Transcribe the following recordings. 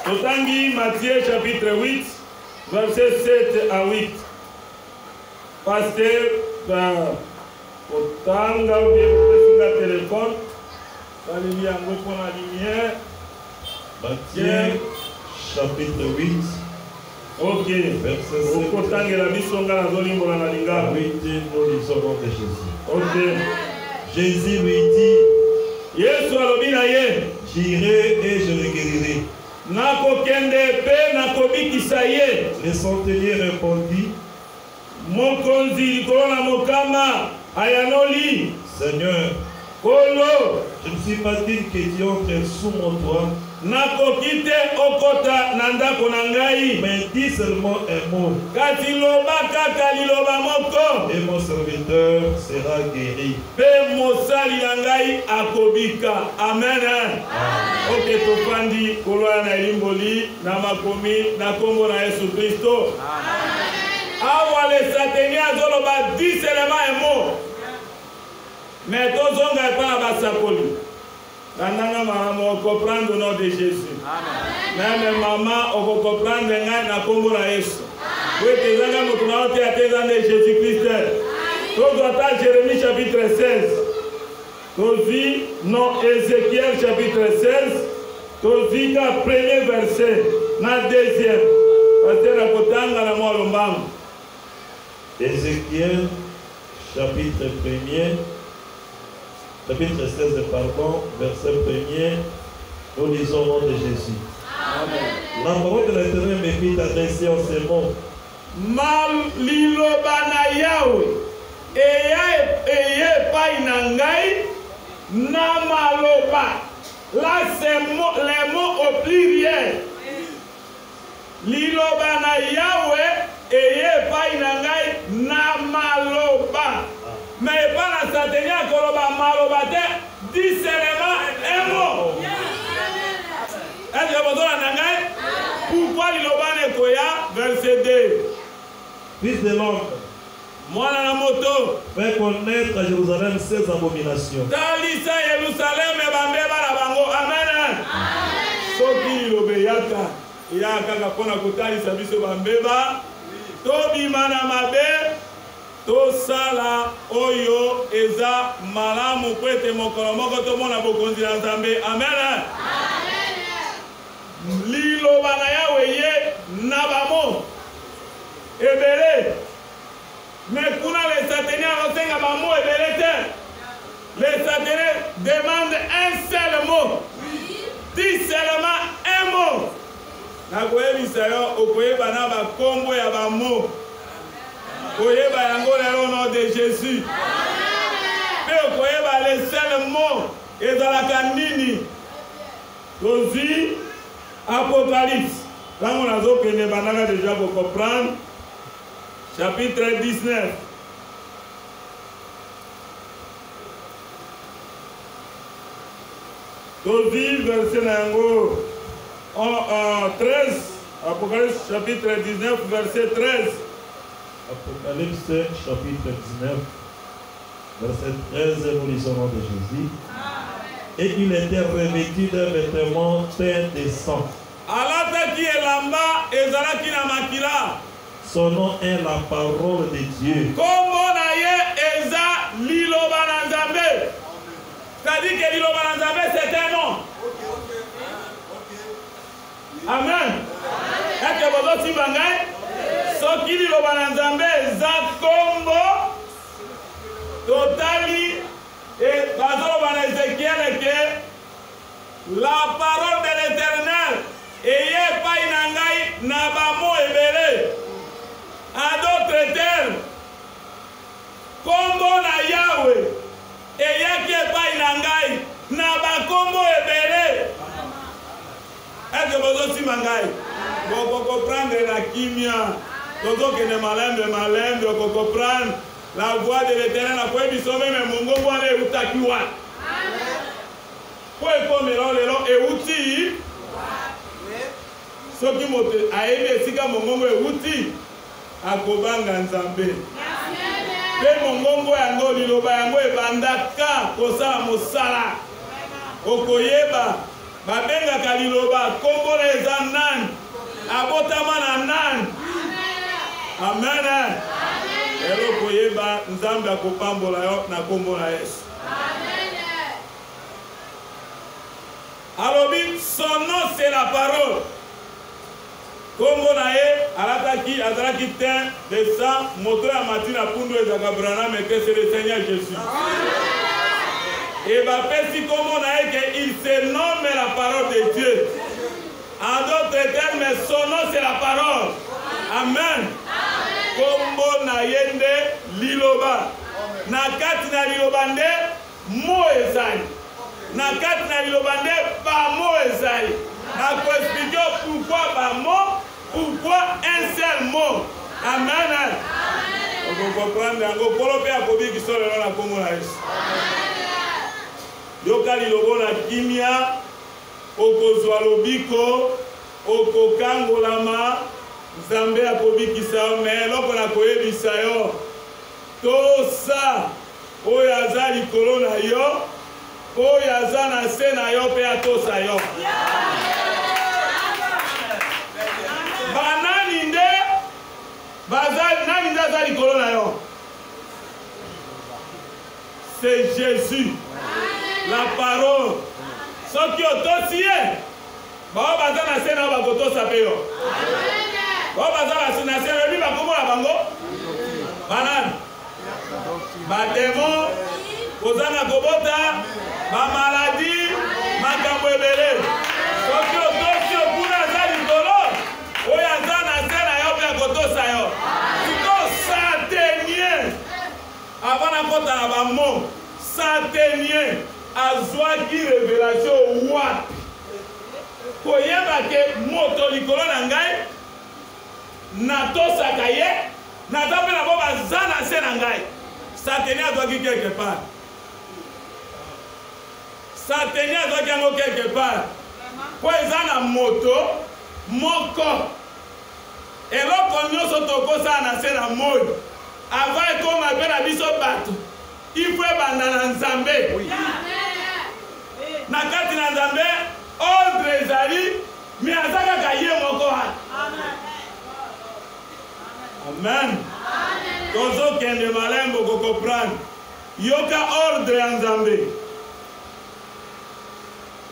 Totangi Matthieu chapitre 8, verset 7 à 8. Pasteur, Otanga ou bien le téléphone, ça lui a pour la lumière. Matthieu chapitre 8. Ok. Verset 7. Otanga la mission dans la zone de la linga. Oui, nous lisons le nom de Jésus. Ok. Jésus lui dit, Yesu alobina ye. j'irai et je le guérirai. Nako kende pe nako bikisa ye. Le centenier répondit, Mokonzi likolo na mokama ayanoli. Seigneur, Kolo. je ne suis pas digne que tu entres sous mon toit. Nakoki te okota na ndako na ngai. Mais dis seulement un mot. Kati loba kaka liloba moko. Et mon serviteur sera guéri. Pe mosali na ngai akobika. Amen. Ok, tofandi koloya na elimboli na makomi na kombo na Yesu Kristo. Awa le satani azoloba 10 éléments et mots. Mais tozonga epa na basakoli. Nandanga maman, on comprend le nom de Jésus. Même maman, on comprend le nom na kombo na Yesu. Oui, tes ans moutona ote a tes ans de Jésus-Christ. Tout doit Jérémie chapitre 16. Tozi, non, Ézéchiel chapitre 16. Tozi, ka premier verset. Na deuxième. Parce que la kotanga na moi lombang. Ézéchiel chapitre 1er. Chapitre 16, pardon, verset 1er, nous lisons au nom de Jésus. Amen. La parole de l'Éternel me fit adresser en ces mots. Mal lilobana yawe, eye pai na ngai, na maloba. Là, c'est les mots au pluriel. Lilobana yawe, eye pai na ngai, na maloba. Mais pas la satanie à Koloba Malobate, 10 éléments et mots. Est-ce que vous avez pourquoi l'Ilobane Koya, verset 2. Fils de l'homme, moi la moto, fais connaître à Jérusalem ses abominations. Talisa Jérusalem et Bambeba la Bango, Amen. Soki l'Obeyaka, Yaka Kona Kotali Sabiso Bambeba, Tobi Manamabe. Tosala oyo eza malamu kwete mokolo moko tomona bokonzi na Nzambe. Amen. Liloba na yawe ye na bamo ebele. Mais kuna les sataniens osenga bamo ebele te. Les sataniens demandent un seul mot. 10 seulement un mot. Na koyebisa yo okoyeba na bakombo ya bamo. Koyeba yango lelo au nom de Jésus. Pe koyeba les seuls mots ezalaka nini. Tozi Apocalypse. Là on a zo kene banaka déjà pour comprendre. Chapitre 19. Tozi verset nango 13. Apocalypse chapitre 19 verset 13. Apocalypse chapitre 19, verset 13, nous lisons au nom de Jésus. Et il était revêtu d'un vêtement teint de sang. Son nom est la parole de Dieu. C'est-à-dire que l'Iloba Nzambe, c'est un nom. Amen. Est-ce que vous aussi bangay? Soki l'Iloba Nzambe, Zakombo, Totali, et Bazoloba Ezekiel, que la parole de l'Éternel, ayez pas inangai, nabamo ebele. À d'autres termes, Kombo na Yahweh. Et yaki epai nangai na bakombo ebele. Est-ce que vous aussi mangai? Vous comprendre la kimia. Vous kene malembe, vous comprendre la voix de l'Éternel. Après bisome me mongo wana utakiwa. Pour comme lelo euti. Soki mote ayebi esika mongo euti akobanga Nzambe. Pe mongongo yango liloba yango ebandaka kosala mosala okoyeba babengaka liloba kombo na eza nani abotama na nani amen elo koyeba nzambe akopambola yo na kombo na Yesu alobi son nom c'est la parole kombo na ye azalaki teint de sang moto ya mati na pundu ezaka Branham que c'est le Seigneur Jésus et bapesi kombo na ye que il se nomme la parole de Dieu. En d'autres termes, son nom c'est la parole. Amen. Kombo na yende liloba. Na kati na liloba nde mo ezali. Na kati na liloba nde ba mo ezali. Na ko expliquer pourquoi ba mo, pourquoi un seul mot. Amen. On peut comprendre ngo kolope akobi kisolo na kombo na Yesu. Yoka lilobo na kimia okozwa lobiko okokangolama nzambe akobikisa yo me eloko na koyebisa yo tosa oyo aza likolo na yo oyo aza na se na yo mpe atosa yo banani nde nani nde aza likolo na yo c'est Jésus la parole soki otosi ye bao baza na se na yo bakotosa mpe yo bao baza na se yobi bakomola bango banani bademo kozanga kobota bamaladi makambo ebele soki otosi okuna aza likolo oyo aza na se na yo mpe akotosa yo siko satenie avant na kota na bamo satenie azwaki révélation wapi koyeba ke moto likolo na ngai natosaka ye naza mpe na bo baza na se na ngai satenie azwaki quelque part satenie azwaki yango quelque part po eza na moto moko eloko nyonso tokosala na se na moi ava ekoma mpe na biso bato ifo ebanda na nzambe na kati na nzambe ordre ezali me aza kaka ye moko wana amen tozokende malembo kokomprendre yoka ordre ya nzambe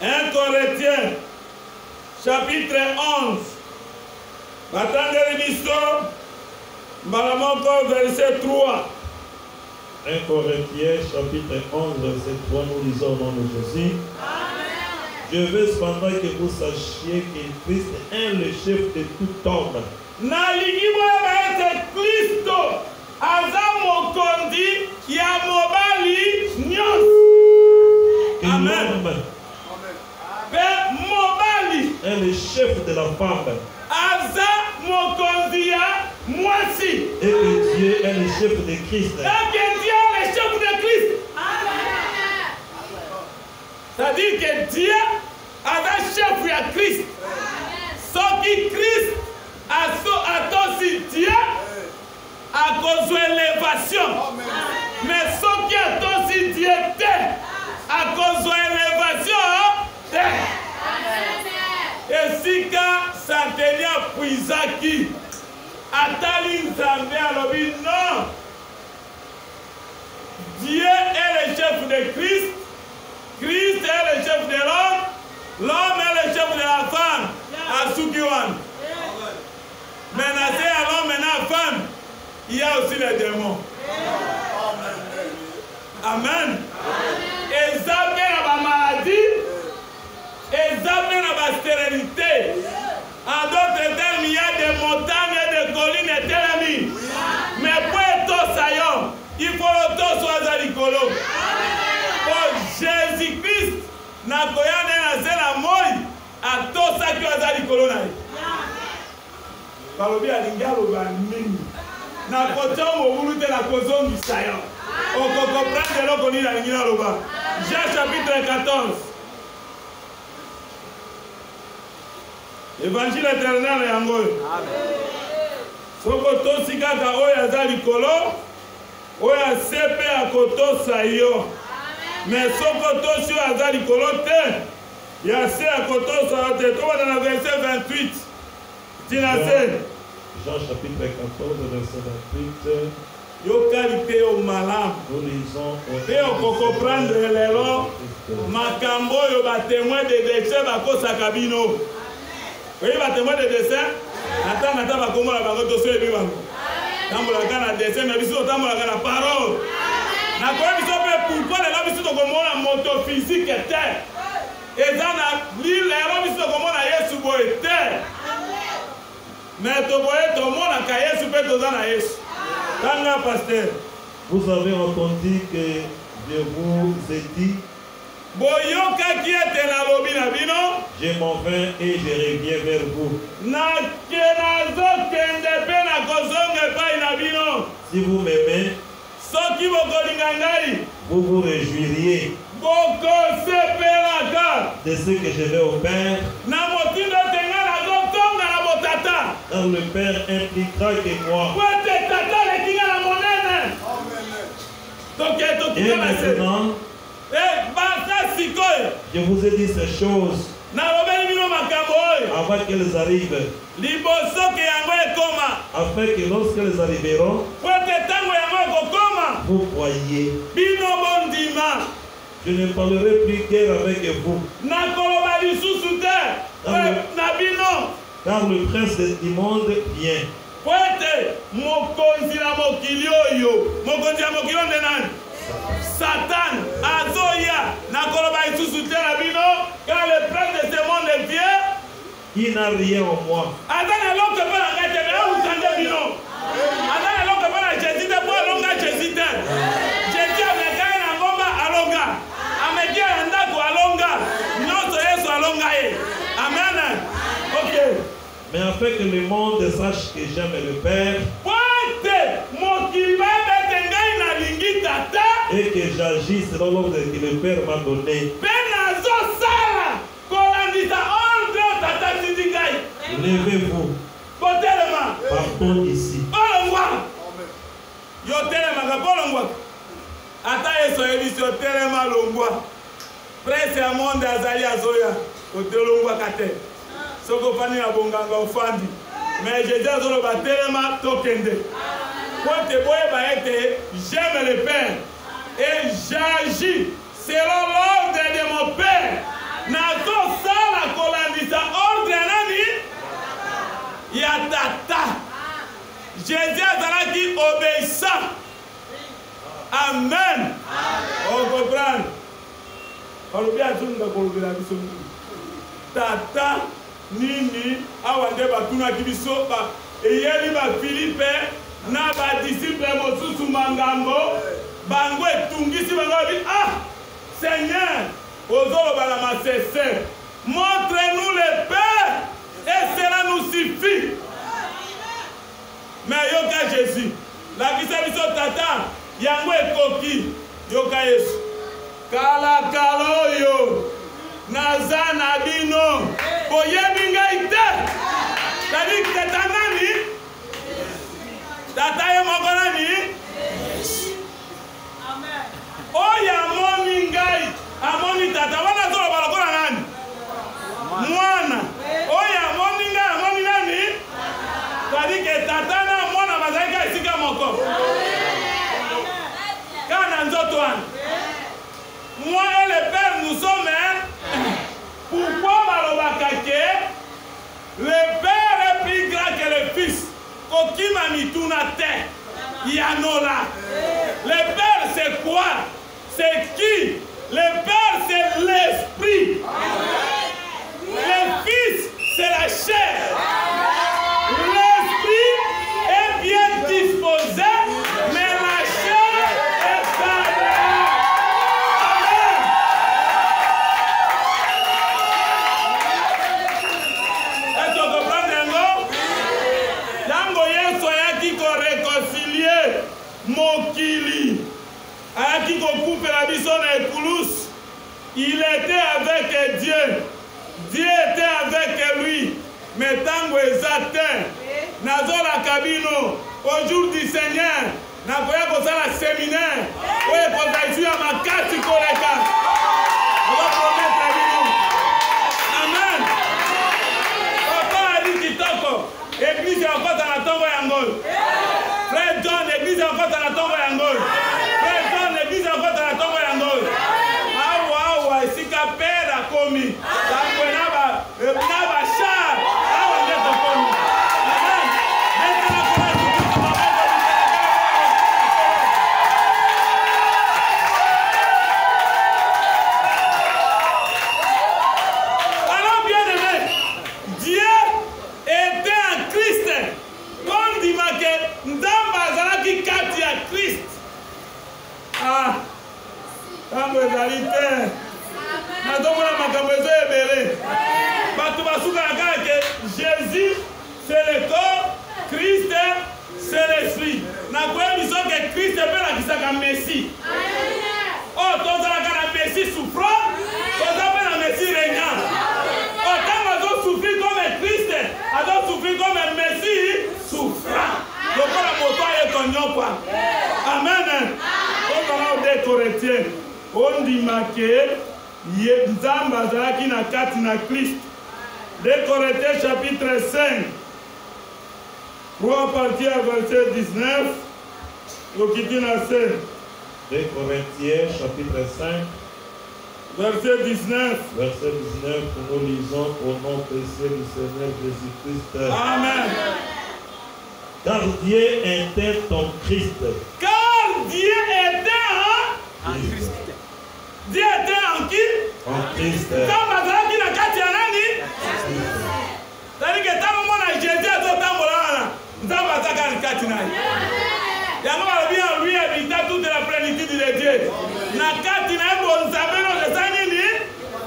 1 Corinthiens chapitre 11 batangeli biso mbala moko verset 3 1 Corinthiens chapitre 11 verset 3, nous lisons au nom de Jésus. Je veux cependant que vous sachiez que Christ est le chef de tout homme. Nalingi moya ete Kristo aza mokondi ya mobali nyonso. Amen. Pe mobali est le chef de la femme. Aza mokondi ya mwasi. Et que Dieu est le chef de Christ. Et que Dieu est le chef de Christ. C'est-à-dire que Dieu aza chef ya Christ. Soki Christ atosi Dieu à cause de l'élévation. Mais soki atosi Dieu à cause de l'élévation. Et si quand Santenia Puisaki Atali Nzambe alobi non, Dieu est le chef de Christ, Christ est le chef de l'homme, l'homme est le chef de la femme. Asukiwan. Mais à l'homme et à la femme, il y a aussi les démons. Amen. Et ça fait la maladie, et ça fait la stérilité. En d'autres termes, il y a des montagnes et des collines et des mais pour être saillant, il faut le dos soit à l'icolo. Pour Jésus-Christ, n'a pas eu la mort, à tout ça qui est à l'icolo. Balobi alingalo banini. Na kocha mobulute na kozongi saillant. On comprend que l'on connaît la ligne là-bas. Jean chapitre 14. Évangile éternel yango. Amen. Soko to sikaka oyo aza likolo, oyo asepe akotosa yo. Mais soko to si aza likolo te, Il y a assez à côté, ça va être dans le verset 28. Jean chapitre 14, verset 28. Nous lisons pour comprendre l'élan, Makambo yo ba témoin de décès ba kosaka bino. Oui, ba témoin de décès. Nata ba komo la ba ko so ebi bango. Tambola kana décès mais biso tambola kana parole. Na ko biso pe pourquoi les biso to komona moto physique terre. Et dans la l'île les biso to komona Yesu bo terre. Mais to boye to mona ka Yesu pe to na Yesu. Tanga pasteur. Vous avez entendu que je vous ai dit, je m'en vais et je reviens vers vous. Si vous m'aimez, vous vous réjouiriez de ce que je vais au Père, car le Père impliquera que moi. Et maintenant, je vous ai dit ces choses avant qu'elles arrivent, afin que lorsqu'elles arriveront, vous croyez. Je ne parlerai plus guère avec vous, car le prince du monde vient. Satan, Azoya, Nakoloba et sous car le prince de ce monde vient. Il n'a rien en moi. Mais afin que le monde sache que j'aime le Père et que j'agisse selon l'ordre que le Père m'a donné. Levez-vous. Partons d'ici. Presse à monde azali azoya otelongwa kate soko fani ya bonganga ofandi mais Jésus azolo batelema tokende pote boye ba ete j'aime le Père et j'agis selon l'ordre de mon Père nazo sala kolandisa ordre nani ya tata. Jésus azalaki obéissant. Amen. On comprend. Tata nini awande batuna kibiso ba eyeli ba Philippe na ba disciple mosusu mangambo bango etungisi bango bi Seigneur ozolo bala masese montre-nous le Père et cela nous suffit. Mais yoka Jésus la biso tata yango ekoki yoka Yesu kala kaloyo nazana bino boyebi ngai te tadi tata nani tata ye moko nani oya amoni ngai amoni tata wana zoloba lokola nani mwana oya amoni ngai amoni nani tadi ke tata na mwana bazalika esika moko kana nzoto wana. Moi et le Père, nous sommes pourquoi Malobakake? Le Père est plus grand que le Fils. Kokima mituna te. Yanola. Le Père, c'est quoi? C'est qui? Le Père, c'est l'Esprit. Le Fils, c'est la chair. L'Esprit est bien disposé, mais la chair est carnale. Mokili ayaki couper la biso na Epulus. Il était avec Dieu. Dieu était avec lui. Mais tango ezate nazola kabino au jour du Seigneur nakoya kozala séminaire oye kozaizua makati koleka ava promettre bino l'église est encore dans la tombe Yangol. Frère John, l'église est encore dans la tombe Yangol. Frère John, l'église est encore dans la tombe Yangol. Awa, si ka père a commis. Naba char. Awa, n'est pas commis. Amen. Alors, bien aimé, Dieu était en Christ. Comme dit Maké, Ndamba Zalaki Kati à Christ. Ah, quand vous allez faire, Jésus, c'est le corps, Christ, c'est l'esprit. Nous avons dit que Christ est le Messie. Oh, tous les Messie souffrant, tous les Messie régnant. Autant nous avons souffert comme Christ, nous avons souffert comme Messie souffrant. Donc, la moto est connue. Amen. Comme on a dit Corinthiens, on dit que Nzamba Zalaki na kati na Christ. 2 Corinthiens chapitre 5. Pour partir à verset 19. Donc il dit 2 Corinthiens chapitre 5. Verset 19. Verset 19, nous lisons au nom précieux du Seigneur Jésus-Christ. Amen. Car Dieu était en Christ. Car Dieu était en Christ. Dieu était en qui? En Christ. Nzamba Zalaki na kati ya nani? C'est-à-dire que tant que Jésus a tambola, Nzamba Zalaki na kati na. Yango bien lui habita toute la plénitude de Dieu. Na kati na bo Nzambe no lesani ni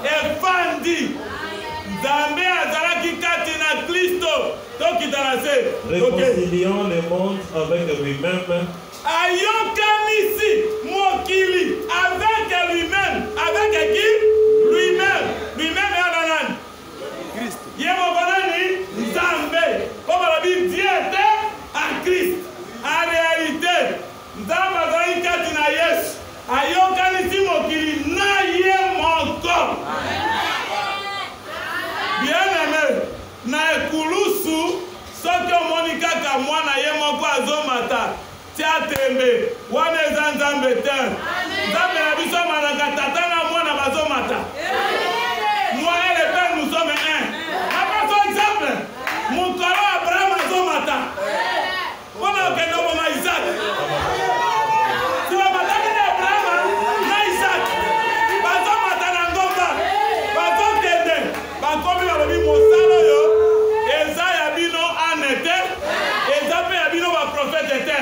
efandi. Nzambe azalaki kati na Kristo. Donc il a réconciliant le monde avec lui-même. Ayokanisi mokili avec lui-même. Avec qui? Lui-même. Lui-même est en Christ. Yemokonani Nzambe. Comme la Bible dit, était en Christ. En réalité, Nzambe azali kati na Yesu. Ayokanisi mokili na ye moko. Bien aimé. Na ekulusu soki omoni kaka mwana ye moko azomata. Tembe wana eza Nzambe te. Nzambe na biso malaka tata na mwana bazomata. Moi et le père nous sommes un. Par exemple, mon koro Abraham azomata. Wana okende oboma Isaac. Si bamataki na Abraham na Isaac bazomata na ngomba bazokende bakomi balobi mosala oyo eza ya bino ane te eza mpe ya bino baprofete te.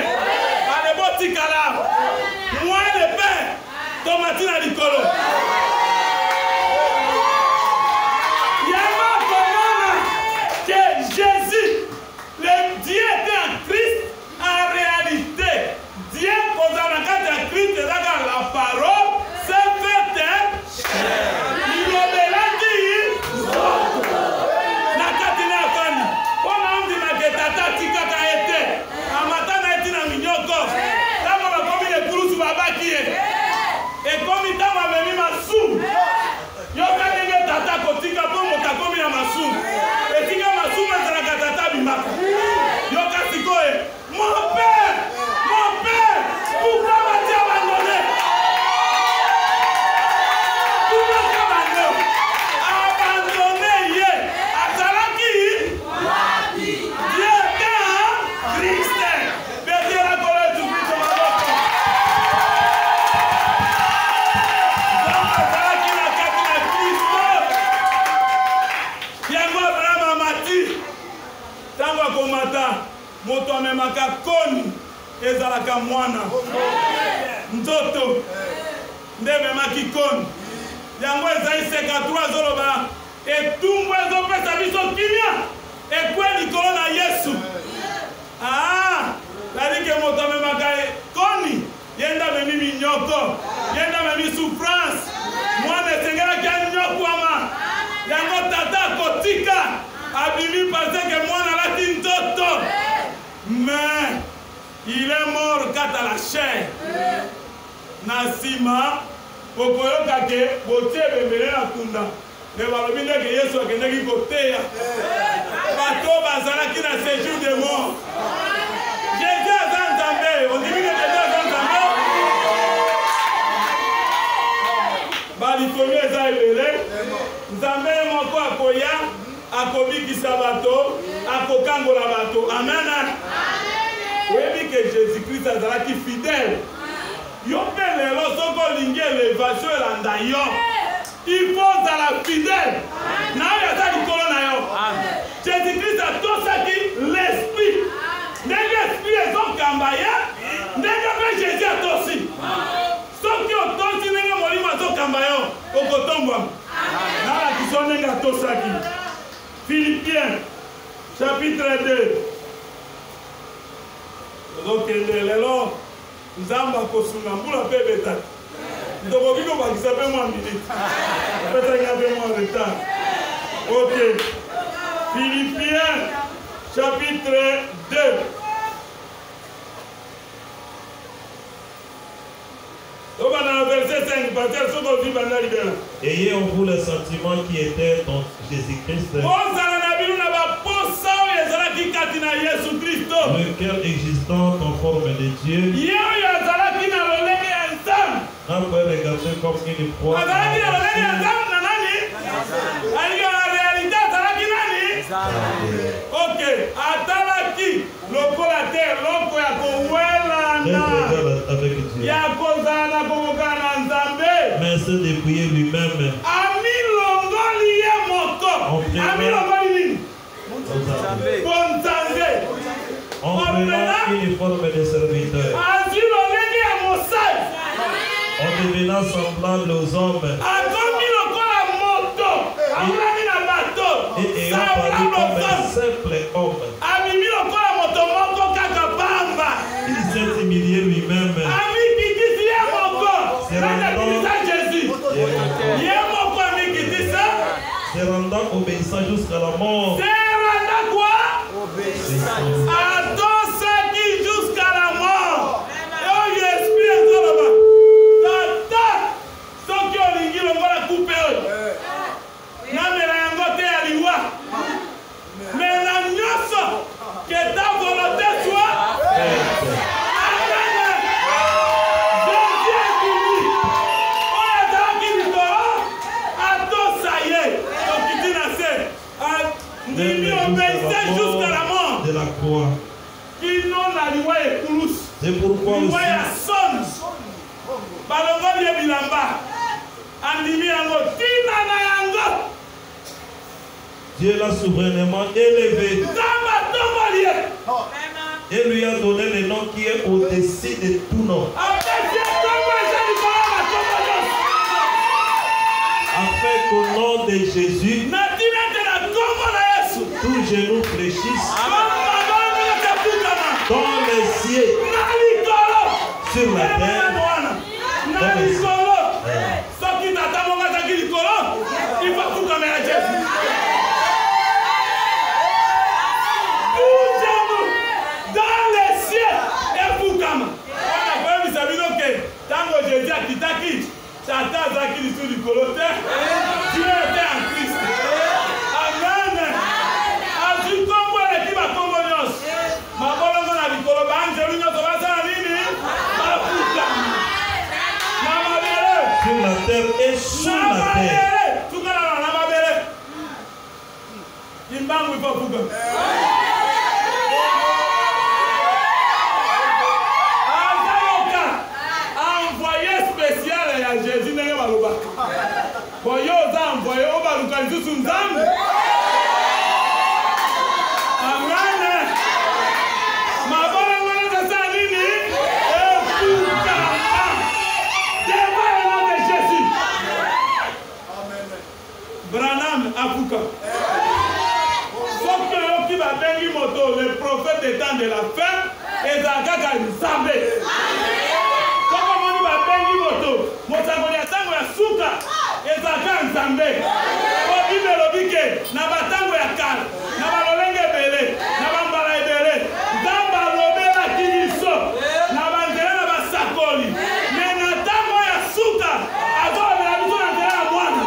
Moi le père, tomatina likolo. Yama komana que Jésus, le Dieu était en Christ en réalité. Dieu posant la carte de Christ et la parole s'est faite. Il obéit dit la carte n'a pas ni. On a dit ma tata tika ka été. Amatana eti na minyoko. Et comme il t'a mis ma soum, il y a un tata kotika pour mon takomi na ma soum. Et tika ma soum est la tata bimaka. Il y a mon père, pourquoi m'as-tu abandonné? Pourquoi m'as-tu abandonné? Azalaki, Dieu était en Christ. Bédieu la colère du Christ. Komata moto amemaka koni ezalaka mwana nzoto nde memaki koni yango ezali seka 3 zoloba etumbu ezopesa biso kimia ekwe likolo na Yesu. Tandike moto amemaka koni yenda memi minyoko yenda memi souffrance mwana esengelaki anyokwama yango tata kotika abimi parce que mwana lati nzoto mais il est mort kata la chair na sima okoyoka ke botie bembele na kunda me balobi ndeke Yesu akendeki koteya bato azalaki na séjour de mort. Jésus aza Nzambe. On dit que Jésus aza Nzambe. Balikomi eza ebele. Nzambe moko akoya, akobikisa bato, akokangola bato. Amen. Oui, que Jésus-Christ azalaki fidèle. Yo pe lelo soko lingi élévation elanda yo. Il faut à la fidèle. Na yo ta likolo na yo. Jésus-Christ a tosaki l'esprit. Ndenge esprit ezokamba ye, ndenge pe Jésus atosi. Soki otosi ndenge molimo azokamba yo, okotombwa. Na la kiso ndenge atosaki. Philippiens chapitre 2. Donc lelo Nzamba kosunga mbula pe beta. Ndoko biko bakisa pe mwa minute. Peta nga pe mwa retard. OK. Philippiens chapitre 2. Ayez en vous le sentiment qui était dans Jésus-Christ. Le cœur existant en forme de Dieu. On peut regarder comme une proie. Ok, atalaki lokola terre loko ya kowelana avec Dieu. Ya kozana komokana Nzambe. Mais se dépouiller lui-même. Ami longoli ye moko. Ami longoli nini? Bonzambe. En prenant une forme de serviteur. Azi lolenge ya mosai. En devenant semblable aux hommes. Akomi lokola moto. Amulani na bato. Et ayant paru comme un simple homme. Amimi lokola moto moko kaka bamba. Il s'est humilié lui-même. Ami kitisi ye moko. Nana kitisa Jésus. Ye moko ami kitisa. Se rendant obéissant jusqu'à la mort. Se rendant quoi? Obéissant. Atosaki jusqu'à la mort. Oh, esprit ezoloba. Tata. Soki olingi longola coupe oyo. Namela yango te ya liwa. Mais la nyonso que ta volonté soit faite. Amen. Jésus est fini. On a dit likolo. Atosa ye. Okiti na se. Nimi obéissait jusqu'à la mort. De la croix. Kino na liwa ekulus. C'est pourquoi aussi. Liwa ya son. Balongoli ye bilamba. Andimi yango tina na yango. Dieu l'a souverainement élevé et lui a donné le nom qui est au-dessus de tout nom. Afin qu'au nom de Jésus, tout genou fléchisse dans les cieux, sur la terre, dans les cieux. Jésus a quitté Satan a quitté sur le coloté. Dieu était en Christ. Amen. As-tu compris l'équipe à Comonios? Ma bonne à l'Icoloba, Angelina, ça va ça, Nini? Sur la terre et sous la terre. Tout le monde a belle. Il m'a mis pour vous. Jésus n'est pas là. Voyez aux âmes, voyez aux âmes, voyez aux âmes. Amen. Ma bonne mère de Salini et Fukama. Devant le nom de Jésus. Amen. Branham Afuka. Sauf que l'homme qui va bénir moto, le prophète des temps de la fin, et Zagaka Nzambe. Mosango ya tango ya suka ezaka Nzambe. Obibe lobike na batango ya kala na balolenge bele na bambala ebele Nzamba lobela kiniso na banzela na basakoli me na tango ya suka azobela biso na nzela ya mwana.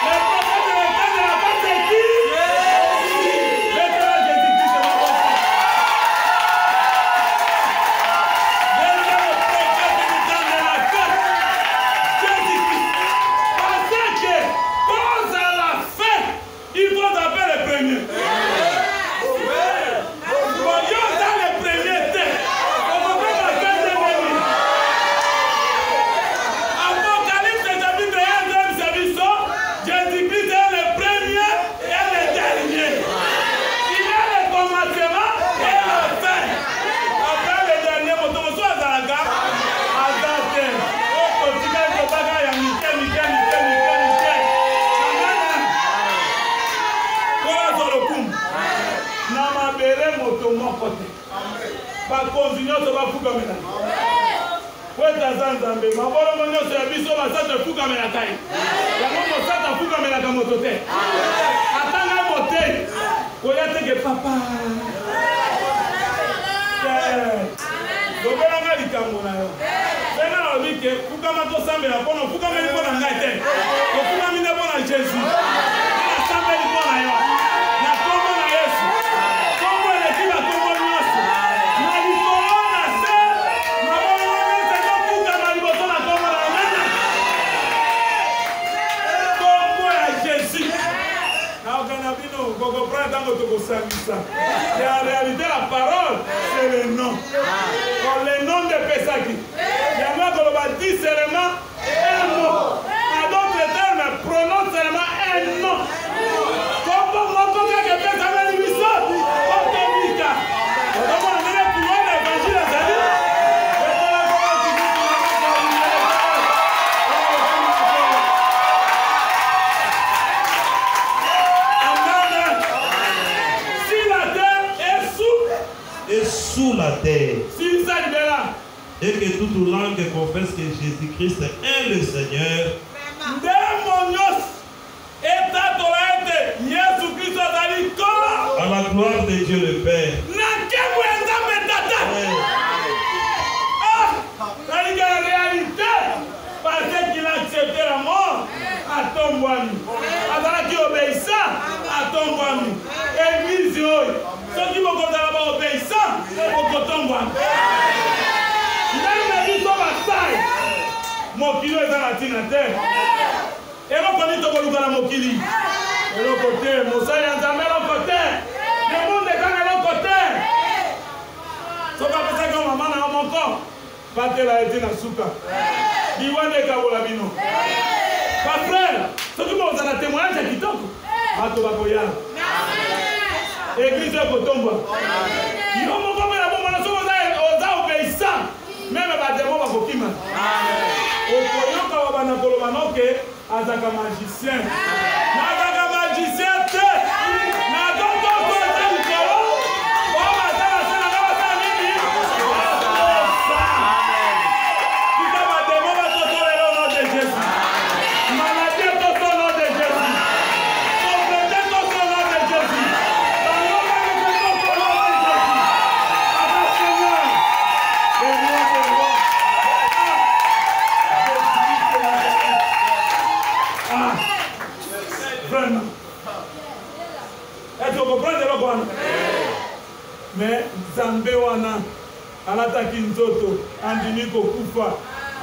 Le prophète de l'état de la paix c'est qui? Jésus. il faut taper le premier. Voyons dans le premier thème. On va faire la fin de venir. Apocalypse chapitre 1, deuxième service, Jésus-Christ est le premier et le dernier. Il est le commencement et la fin. Après le dernier, mon tour soit dans la gare, à Zate. Au quotidien, il faut pas qu'il y ait Michel. bakonzi nyonso bafukamela po etaza nzambe mabolomo nyonso ya biso basata efukamelaka ye yango mosata afukamelaka moto te atanga motei koya teke papa lobelanga likambo na yo pena alobi ke fukama tosambela mpona ofukameli mpo na ngai te ofukami nde mpo na jésus nasambeli mpo na yo na kombo na yesu kombo eleki bakombo nyonso na likolo na se mabolomo nyonso ezofukama liboso na kombo na nana kombo ya jésus naokana bino kokoprendre ntango tokosambisa ya réalité la parole c'est le nom le nom de Pesaki yango koloba dit seulement un mot en d'autres termes prononce seulement un nom kombo moko kaka epesameli biso otomika otomona ndenge pouvoir na évangile ezali sous la terre. Si ça libère. Et que toute langue confesse que Jésus-Christ est le Seigneur. À la gloire de Dieu le Père. La réalité, parce qu'il a accepté la mort à ton boami. Avant qu'il obéisse à ton boami. Église, ceux qui vont obéir au coton bois. Mokili est dans la terre. Et l'on connaît tout le Mokili. Et l'on côté, Moussa et Anzamé l'on côté. Le monde est dans l'autre côté. Ce n'est pas pour ça que maman n'a mon corps. Battez la été dans Souka. Diwane Kabolabino. Pas frère, ceux qui vont dans la témoignage à Kitoko. Atobakoya. Église au coton bois. Il va me comprendre la bombe. Même les démons vont vous au koyoka wabana kolomanoke azaka magicien nazaka magicien te na donto ko ta likolo waba tala sana na wasa nini kita ba démons va totoler au nom de Jésus maladie toto au nom de Jésus pauvreté toto au nom de Jésus bangoka ni toto au nom de Jésus Aba Seigneur vraiment. Est-ce que vous comprenez le bon? Mais Zambé wana alataki nzoto andimi kokufa.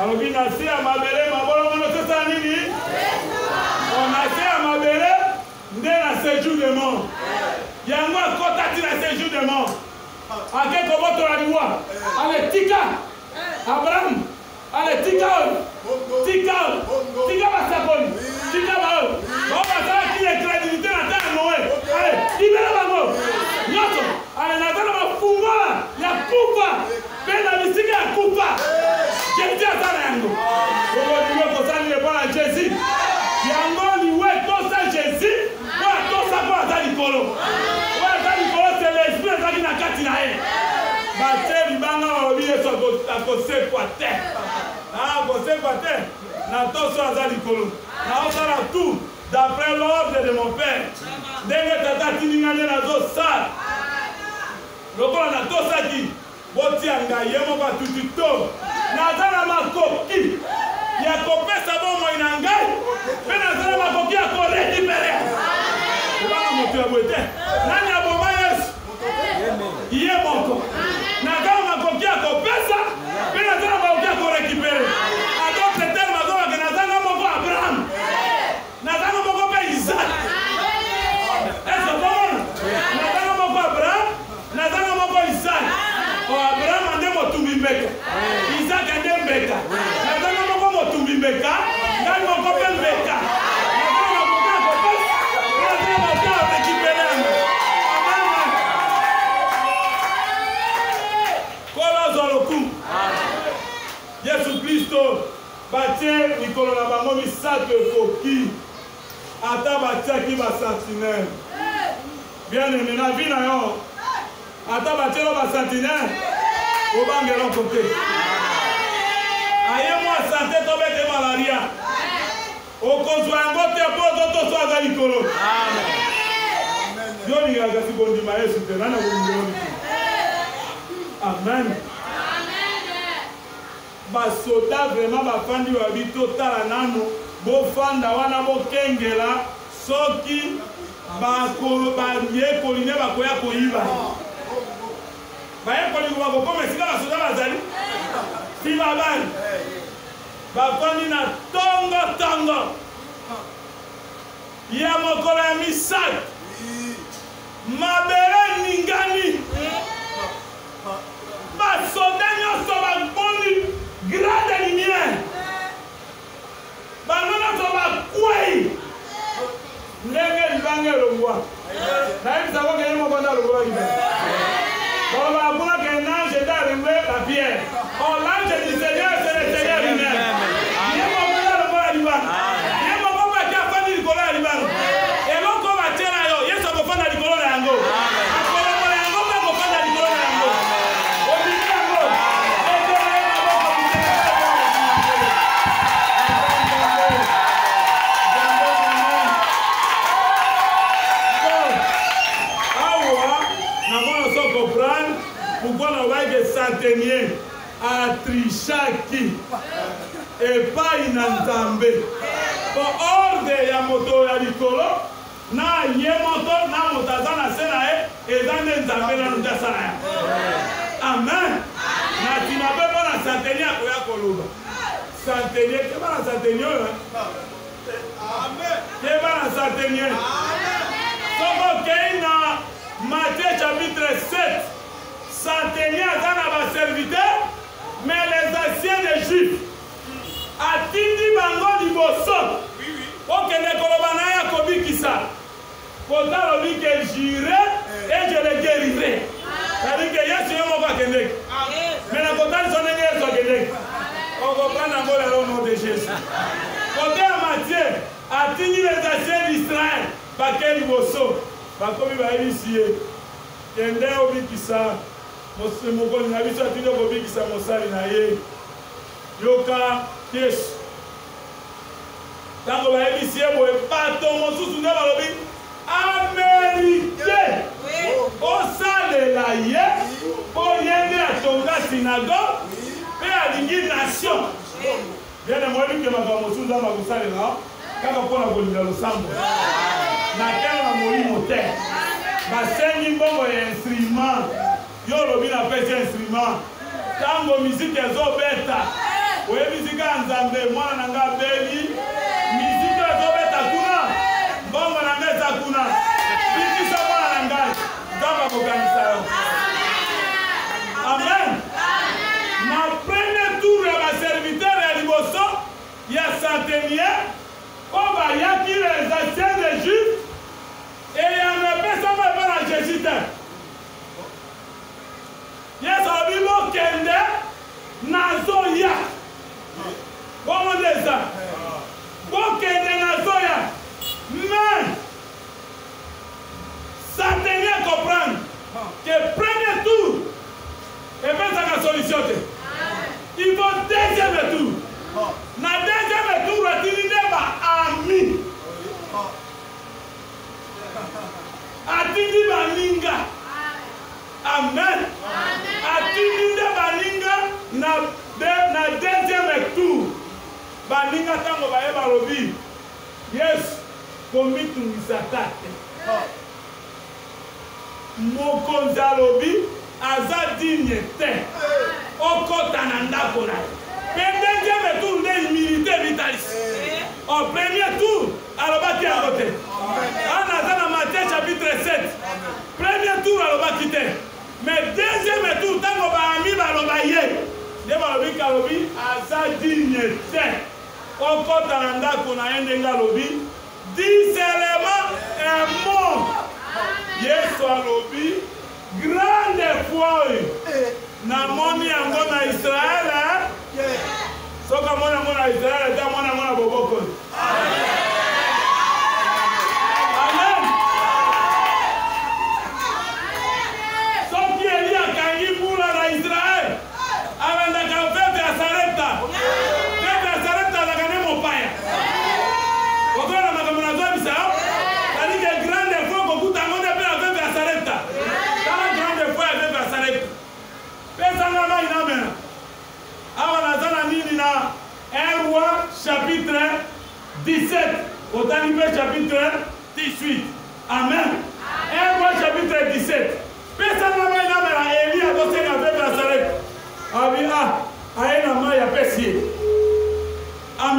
Alors il nasi à mabele mabolo mono c'est ça nini? On nasi à mabele ndé na séjour de mort. Yango kota ti na séjour de mort. Ake ko boto la diwa. Ale tika. Abraham. Ale tika. Tika. Tika basakoni. Tika ba. On va faire qui est crédibilité dans la Noé. Allez, libérez la mort. Yoto. Allez, la terre va fumba. Il y a coupa. Mais la mystique est coupa. J'ai dit à ça, Yango. On va dire que ça n'est pas Jésus. Yango, lui, tout ça, Jésus. Ouais, tout ça, quoi, ça, Nicolo. Ouais, ça, Nicolo, c'est l'esprit de la Katinae. Bate, Libanga, on va dire que ça, c'est quoi, terre. Ah, c'est quoi, terre. Na tout ça, ça, Nicolo. Na ça, tout. D'après l'ordre de mon père, dès que tata tiningane na zo sa, lokola na to sa ki, boti anga yemo ba tutito, na zana makoki, ya kopesa bomo inangai, pe na zana makoki ya ko récupérer. Bana moto ya boete, nani aboma Yesu? Iye moko. Na zana makoki ya kopesa, pe na zana makoki ya ko récupérer. Adon peut-être makoki na zana moko Abraham. Nazana moko pe Isaac. misato ekoki ata batiaki basentinele. Bien aimé, na vie na yo ata batielo basentinele obangela kote. Aye mwa santé tobete malaria. Okozwa yango te po toto aza likolo. Yo lingaka si kondima Yesu te nana kondima. Amen. Basoda vraiment bafandi babi totala nano bofanda wana bokengela soki bayekoli ne bakoya koyiba. Bayekoli bakokoma esika basoda bazali si babali bafandi na tongo ya mokolo ya misato mabele ningani basoda nyonso baboni grande lumière bango nyonso bakwei ndenge libanga elongwa nayebisa kokeye moko nde alongolaki me bon bakunaka enange nde alongwe la pierre l'ange du Seigneur c'est le Seigneur lui-même ye moko nde alongola libanga ye moko baki afandi likolo ya libanga eloko batiela yo Yesu akofanda likolo na yango akolongola yango mpe akofanda likolo na yango obimi yango etela ye maboko awa namona so comprendre pourquoi na obaki centenier atrishaki epai na Nzambe po orde ya moto ya likolo na ye moto na moto aza na se na ye eza nde Nzambe nano nde asala ya. Amen. Na nsima mpe mpo na santenie akoya koloba santenie keba na santenie oyo keba na santenie soko okei na Matthieu chapitre 7 santenie aza na baserviteur mais les anciens des Juifs atindi bango liboso okende koloba na ye akobikisa kota alobi ke j'irai et je le guérirai. C'est-à-dire que Yesu yo moko akendeki mais na kotaliso ndenge Yesu akendeki okoprendre yango lelo au nom de Jésus. Kote ya Matthieu atindi les anciens d'Israël bake liboso bakomi bayebisi ye kende obikisa mokonzi na biso atindi okobikisa mosali na ye yoka Yesu. Tango bayebisi ye boye bato mosusu nde balobi Amérité osalela ye po ye nde atonga synagogue mpe alingi nation. Bien moyebi ke makambo mosusu nzambe akosalela kaka mpona kolinga losambo na kelo na molimo te basengi mbongo ya instrument yo olobi napesi instrument ntango miziki ezobeta oyebi sika ya Nzambe mwana na nga abeli miziki ezobeta kuna mbongo na nga eza kuna bikisa mwana na ngai Nzambe akokanisa yo. Amen. Na premier tour ya baserviteur ya liboso ya centenier oyo bayaki les anciens des Juifs eyano epesama epa na Jésus te. Yesu alobi bokende nazoya bongo nde eza bokende nazoya mais centenier comprendre que premier tour epesaka solution te. Il faut deuxième tour. Na deuxième tour atindi nde baami atindi baninga. Amen. Atindi nde baninga na deuxième tour baninga ntango baye balobi Yesu komitungisa tate mokonzi alobi aza digne te okota na ndako na ye mpe deuxième tour nde humilité vitalisi. Au premier tour alobaki yango te ana aza na Matthieu chapitre 7 premier tour alobaki te mais deuxième tour ntango baami baloba ye nde balobi kalobi aza digne te okota na ndako na ye ndenge alobi dis seulement un mot. Yesu alobi grande foi namoni yango na Israele soki amoni yango na Israele te amoni yango na boboko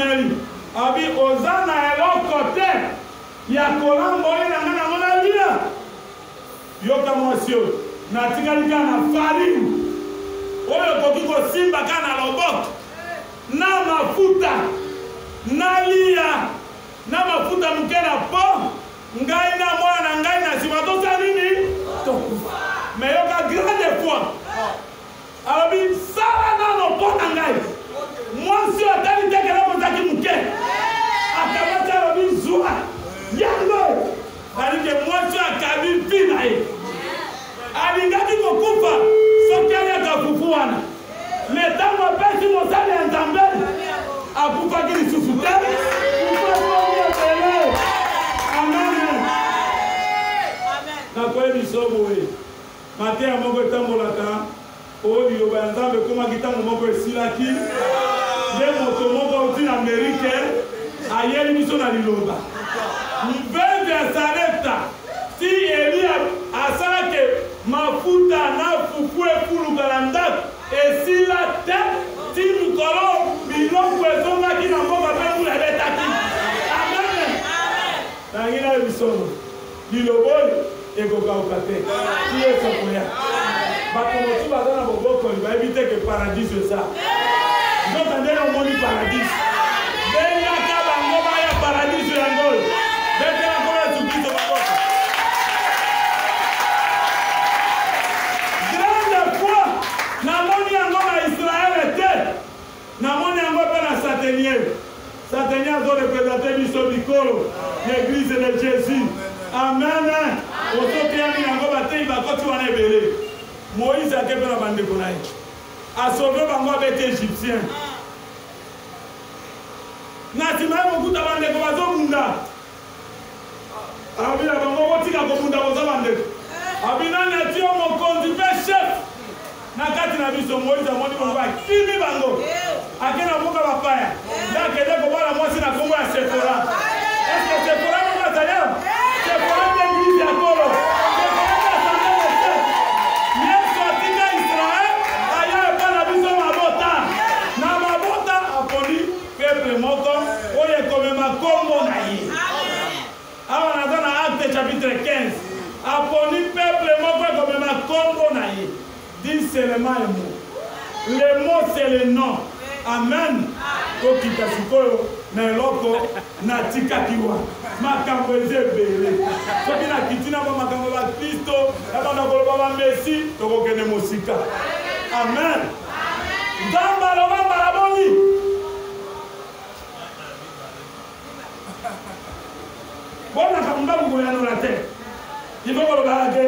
ameli abi ozana eloko te ya kolamba oyo na nga nango nalia yoka mwasi oyo natikali kaka na farine oyo okoki kosimba kaka na loboko na mafuta nalia na mafuta moke na po ngai na mwana na ngai na nsima tosala nini tokufa me yoka grande fois alobi sala nano mpo na ngai mwasi oyo atali teke nakozaki moke akamati alobi zwa yango alike mwasi oyo akabi mpi na ye alingaki kokufa soki aliaka fufu wana me ntango apesi mosali ya nzambe akufaki lisusu te kufakiobele amen nakoyebi so boye mateya moko etambolaka oyo liloba ya nzambe ekomaki ntango moko esilaki nde moto moko outi na amerike ayeli biso na liloba mveve ya sarepta si Elia asalaki mafuta na fufu efuluka na ndako esila te ti mikolo biloko ezongaki na mboka mpe mbula ebetaki amen nangi na bisono liloba oyo ekokauka te ti yesu akoya bato mosusu baza na bobokoli bayebi te ke paradis eza nzoka ndenge omoni paradis bengaka bango baya paradis yango oyo betela nkolo yesu kristo bakoko grande fois namoni yango na israele te namoni yango mpe na satenier satenier azorepresente biso bikolo l'église de jésus amen osokeyami yango batei bakoti wana ebele moïse ake mpe na bandeko na ye asauve bango abeti égyptien na nsima ye kokuta bandeko bazobunda abi na bango kotika kobunda koza bandeko abi nani ati yo mokonzi mpe chef na kati na biso moïse amoni bango akimi bango ake na mboka bapaya nde akende kobala mwasi na kombo ya sefora eske sefora moko azali awa sefora nde eglise ya kolo sefora nde assemble de chef yesu atika israel aya epa na biso mabota na mabota aponi peuple moko oyo ekomema kombo na ye awa naza na acte chapitre 15 aponi peuple moko ekomema kombo na ye dis seulement le mot le mot c'est le nom amen tokita sikoyo na eloko natikaki wana makambo eza ebele soki nakiti na bamakambo ya bakristo nabanda koloba bamesi tokokende mosika amen nzambe aloba mbala boni bonaka mbangu koyanola te ifo kolobaka te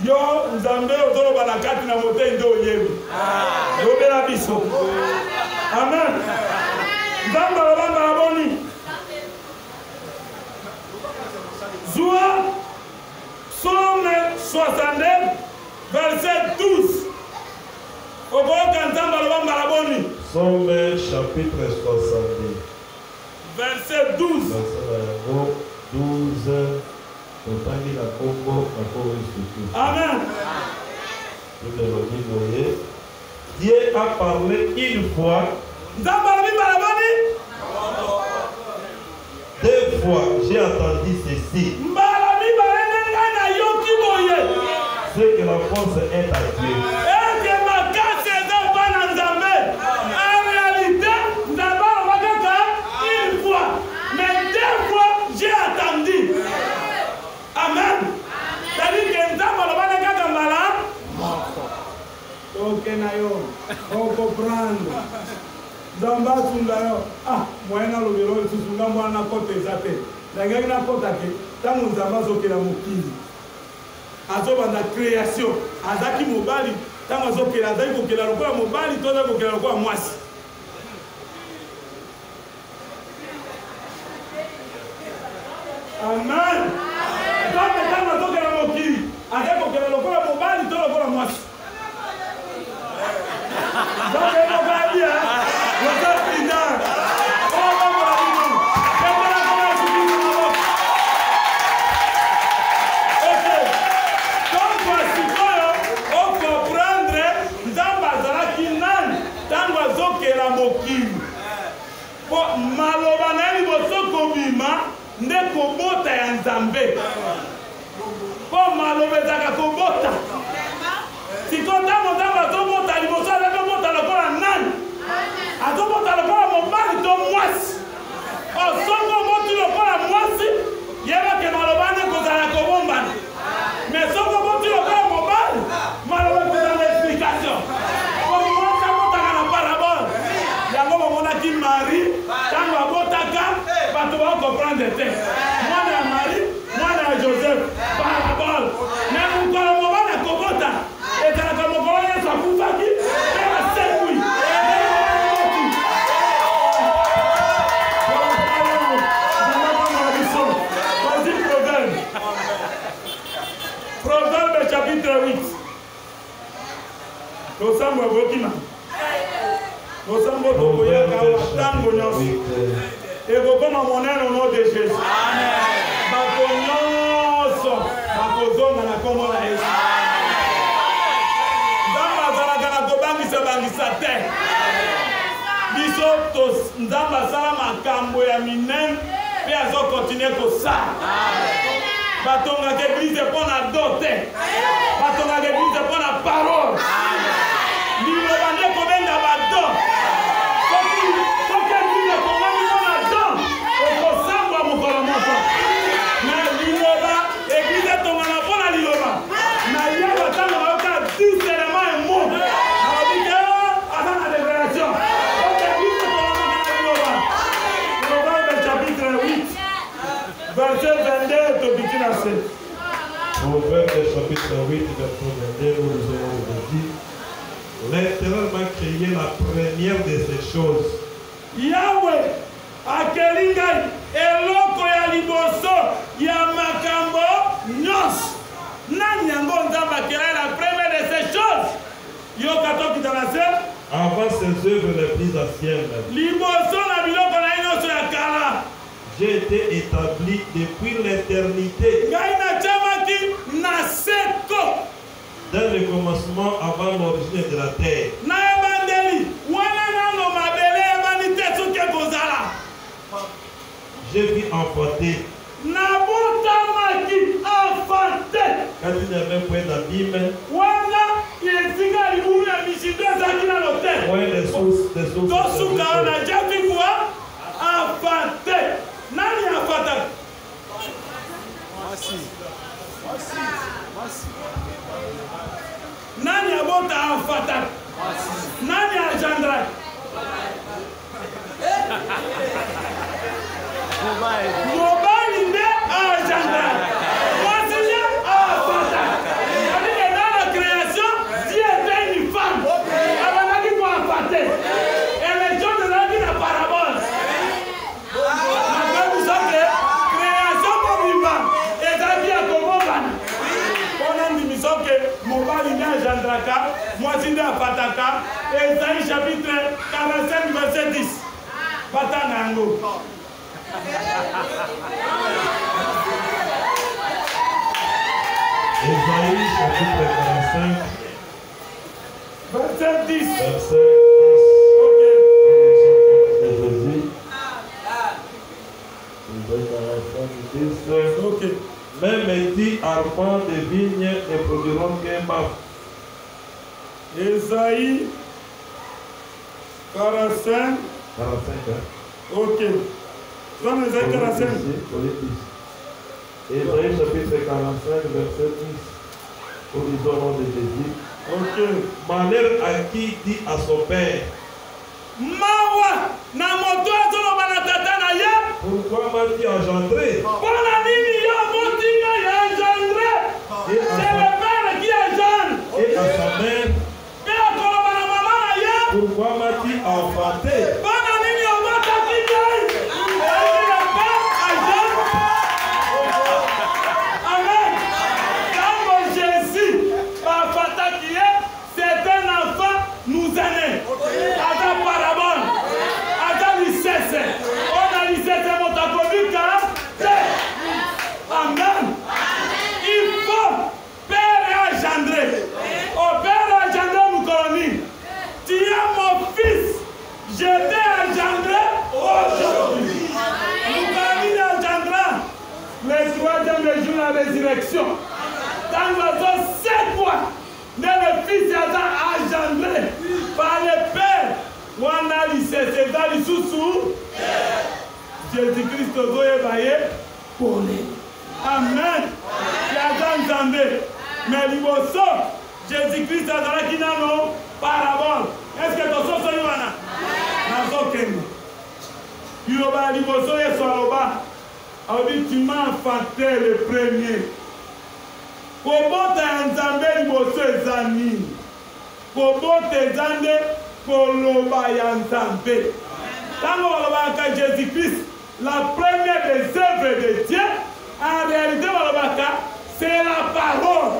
yo nzambe ozoloba na kati na motei nde oyebi lobela biso amen nzambe aloba mbala boni zwa psaume 62 verset 12 okoyoka nzambe aloba mbala boni Psaume chapitre 62 verset 12 12 totangi na kombo na kombo Jésus. amen Dieu a parlé une fois. nzambe alobi mbala boni Deux fois j'ai entendu ceci. mbala mibale nde ngai nayoki boye C'est que la force est à Dieu. eke makasi eza epa na nzambe en réalité nzambe aloba kaka une fois mais deux fois j'ai attendu amen c'est-à-dire que nzambe alobaki kaka mbala toke na yo okoprendre nzambe asunga yo moye nalobelo lisusu nga mwana nakota eza te nangaki nakota ke ntango nzambe azokela mokili azobanda création azaki mobali ntango azokela azali kokela lokola mobali to azali kokela lokola mwasi amen nzambe ntango azokela mokili azali kokela lokola mobali to lokola mwasi nzambe ekokalia lokola président mokili po Po maloba ezaka kobota. Sikota monzamba azobota liboso azobota lokola nani. Azobota lokola mobali to mwasi. Osongo moti lokola mwasi yeba ke maloba ne kozala kobombana. Mais songo moti lokola mobali maloba kozala explication. Comme mwasi abotaka na parabole. Yango bamonaki Marie tango abotaka bato bakomprendre te. Mwana ya Marie, mwana ya Joseph, parabole. Mais mokolo mobali akobota ezalaka mokolo Yesu akufaki mpe asekwi. Proverbe chapitre 8. Tosambo bokima. Tosambo tokoyaka watango nyonso. Ekokoma monene au nom de Jésus. Bato nyonso bakozonga na kombo na Yesu. Nzambe azalaka na kobangisa te. Biso Nzambe asala makambo ya minene mpe azokontinue kosala. Batongaka église pour la dote. Batongaka église pour la parole. Liloba nde kobenga bato. Soki église komami mpona don okosambwa mokolo moko. Na liloba église etongana mpona liloba. Na yeba ntango bayoka 10 éléments et mots. Nalobi ke aza na révélation. Soki église etongana na liloba. Proverbe chapitre 8. Verset 22 to begin à 7. Proverbe chapitre 8, verset 22, nous avons dit l'Éternel m'a créé la première de ces choses. Yahweh akeli ngai eloko ya liboso ya makambo nyonso. Nani yango Nzambe akeli la première de ces choses? Yoka tokita na se. Avant ses œuvres les plus anciennes. Liboso na biloko na ye nyonso ya kala. J'ai été établi depuis l'éternité. Dans le commencement avant l'origine de la terre. J'ai vu enfanter. Quand il n'y avait point d'abîme. Les sources. Nani afata? Nani abota afata? Nani agendra? Mobile nde agendra. Voici afata. C'est-à-dire dans la création, Dieu était une femme. Elle a dit quoi afater? Et les gens de la vie la parabole. Esaïe chapitre 45 verset 10. Batanango. Esaïe chapitre 45 verset 10. Verset 10. Ok. Jésus. Ok. Même dit arpents de vignes ne produiront qu'un baf. Esaïe 45. 45, hein? Ok. Dans Esaïe 45. Esaïe chapitre 45, verset 10. Au nom de Jésus. Ok. Malheur à qui dit à son père. Mawa na moto azoloba na tata na ye. Pourquoi m'as-tu engendré? Pona nini yo motinga ya engendré? C'est le père qui engendre. Et à sa mère. Et à koloba na mama na ye. Pourquoi m'as-tu enfanté? Pona nini yo mataki ngai? Le père engendre. Amen. Quand Jésus afataki ye, c'est un enfant nous aînés. Ada parabole. Ada lisese. On a lisese motakobika. Tangozo, c'est quoi? Le fils est engendré par le Père. On a dit c'est dans le sous-sous. Jésus-Christ est baillé pour lui. Amen. Il a entendu. Mais l'Iboso, Jésus-Christ a dans la kinano parabole. Est-ce que tu as sorti là? Nazoken. Il a l'Iboso et Soroba. On dit tu m'as enfanté le premier. Comment t'as entendu l'Iboso et Zani? Comment t'as entendu pour l'Oba et entendu? Quand on va à Jésus-Christ, la première des œuvres de Dieu, en réalité, c'est la parole.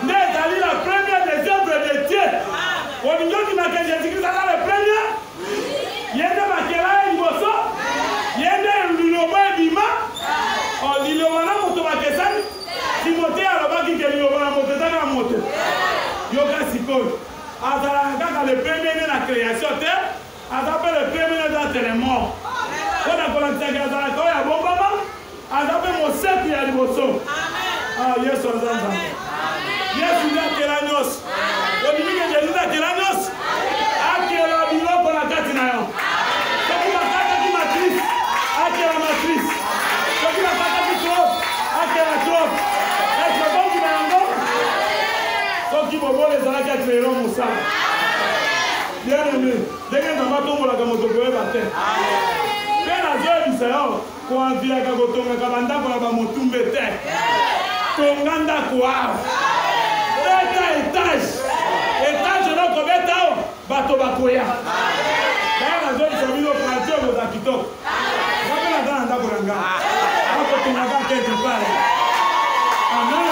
Mais la première des œuvres de Dieu. On dit que Jésus-Christ a la première. Il y a des maquettes, il y a des luloba et bima. On dit le wana motobakesan. Timothée a le baki que luloba mototan a moto. Yoga sikol. Azalanga le premier de la création terre. Azapé le premier dans les morts. On a commencé à dire que y a bon maman. Azapé mon sept qui a du bosso. Ah, yes, on a ça. Yes, il y a Kelanos. On dit que Jésus a Kelanos. Ah, qui est la bilo pour la catinayon. C'est qui la cata qui matrice. Ah, qui est la matrice. C'est qui la cata qui trop. Ah, qui est la trop. Est-ce que bon qui m'a encore? C'est qui bobo les ala qui créeront mon sang. Bien aimé. Dès que nous avons la gamoto pour battre. Mais la joie du Seigneur, quand on vient à Gagotonga, Kabanda, pour la Bamotumbe, Tonganda, quoi? Étage. Étage, non, comme étage, bateau Bakoya. D'ailleurs, la joie du Seigneur, pour la joie de Akito. Rappelez la dame d'Akoranga. Alors que tu n'as pas quelque part. Amen.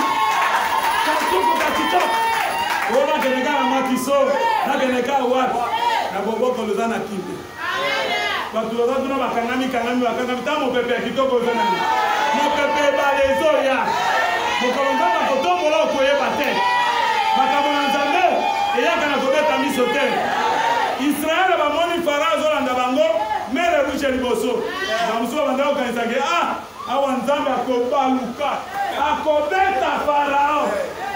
Quand tu peux Akito, on va que les gars à Matiso, là que les gars à Wap, la bobo qu'on nous a na Kimbe. Batu wazatuna bakangami tamu pepe kitoko zanani mo pepe balezo ya mokolonga bakotombola okoyeba te makambo na nzambe eyaka na kobeta miso te Israele bamoni Farao azolanda bango mere rushe liboso bamosusu babanda okanisake awa nzambe akobaluka akobeta Farao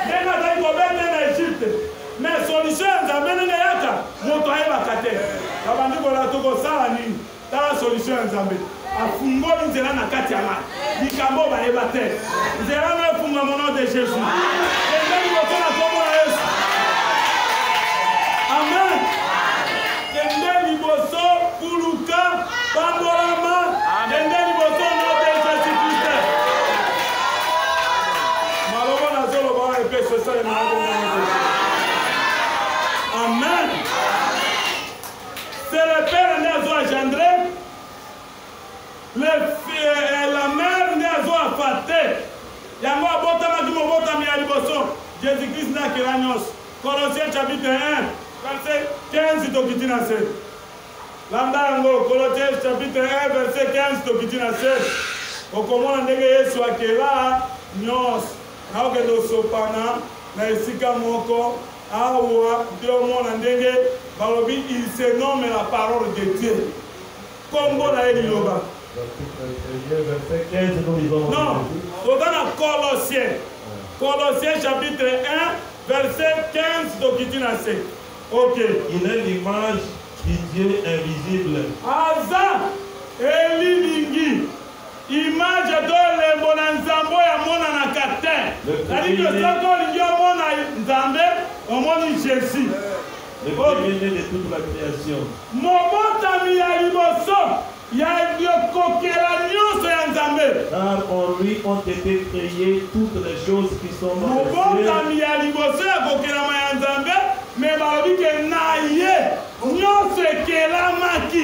ndenge azali kobeta na Egypte mais solution ya nzambe ndenge yaka moto ayebaka te babandi kola tokosala nini tala solution ya nzambe afungoli nzela na kati ya mai likambo bayeba te nzela na efunga mo nom de Jésus ende liboso na kombo na Yesu amen ende liboso kuluka pambolama ende liboso nom de Jésus Christ malobo nazoloba epeso sale na amen. C'est le père qui a engendré, la mère qui a faté. Yango abota makimo bota mi aliboso. Jésus-Christ n'a que l'agnos. Colossiens chapitre 1, verset 15 to kitina 7. Landa yango Colossiens chapitre 1, verset 15 to kitina 7. Okomona ndenge Yesu akela nyos. Naoke do sopana na esika moko. Awa diomona ndenge balobi il se nomme la parole de Dieu. Kombo na eliloba. Verset 15 nous lisons. Non, on a Colossiens. Colossiens chapitre 1 verset 15 do kitina 7. OK. Il est l'image du Dieu invisible. Aza elilingi. Image de l'embona nzambo ya mona na kate. C'est-à-dire que soko lingi mona nzambe au monde Jésus. Le premier-né de toute la création. Momotami ya liboso ya kokela nyonso ya nzambe. Car en lui ont été créées toutes les choses qui sont dans le ciel. Momotami ya liboso ya kokela ya nzambe me balobi ke na ye nyonso ekelamaki.